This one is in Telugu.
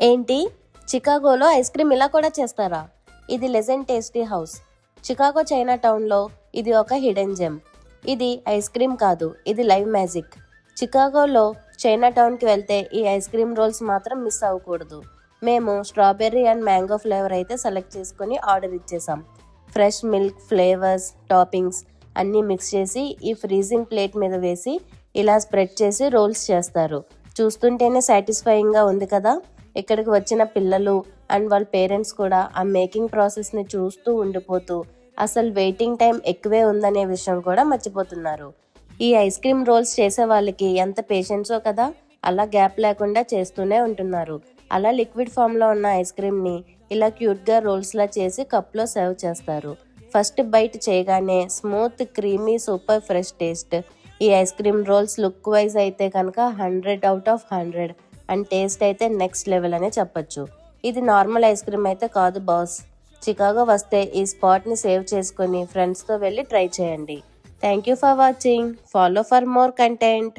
ఏంటి, చికాగోలో ఐస్ క్రీమ్ ఇలా కూడా చేస్తారా? ఇది legend tasty house, Chicago China టౌన్లో. ఇది ఒక హిడెన్ జెమ్. ఇది ఐస్ క్రీమ్ కాదు, ఇది లైవ్ మ్యాజిక్. చికాగోలో చైనా టౌన్కి వెళ్తే ఈ ఐస్ క్రీమ్ రోల్స్ మాత్రం మిస్ అవ్వకూడదు. మేము స్ట్రాబెర్రీ అండ్ మ్యాంగో ఫ్లేవర్ అయితే సెలెక్ట్ చేసుకుని ఆర్డర్ ఇచ్చేసాం. ఫ్రెష్ మిల్క్, ఫ్లేవర్స్, టాపింగ్స్ అన్నీ మిక్స్ చేసి ఈ ఫ్రీజింగ్ ప్లేట్ మీద వేసి ఇలా స్ప్రెడ్ చేసి రోల్స్ చేస్తారు. చూస్తుంటేనే సాటిస్ఫైయింగ్గా ఉంది కదా. ఇక్కడికి వచ్చిన పిల్లలు అండ్ వాళ్ళ పేరెంట్స్ కూడా ఆ మేకింగ్ ప్రాసెస్ని చూస్తూ ఉండిపోతూ అసలు వెయిటింగ్ టైం ఎక్కువే ఉందనే విషయం కూడా మర్చిపోతున్నారు. ఈ ఐస్ క్రీమ్ రోల్స్ చేసే వాళ్ళకి ఎంత పేషెన్సో కదా, అలా గ్యాప్ లేకుండా చేస్తూనే ఉంటున్నారు. అలా లిక్విడ్ ఫామ్లో ఉన్న ఐస్ క్రీమ్ని ఇలా క్యూట్గా రోల్స్లా చేసి కప్లో సర్వ్ చేస్తారు. ఫస్ట్ బైట్ చేయగానే smooth, creamy, super fresh taste. ఈ ice cream rolls look wise అయితే కనుక 100/100 అండ్ టేస్ట్ అయితే నెక్స్ట్ లెవెల్ అనే చెప్పొచ్చు. ఇది నార్మల్ ఐస్ క్రీమ్ అయితే కాదు బాస్. చికాగో వస్తే ఈ స్పాట్ని సేవ్ చేసుకొని ఫ్రెండ్స్తో వెళ్ళి ట్రై చేయండి. Thank you for watching. Follow for more content.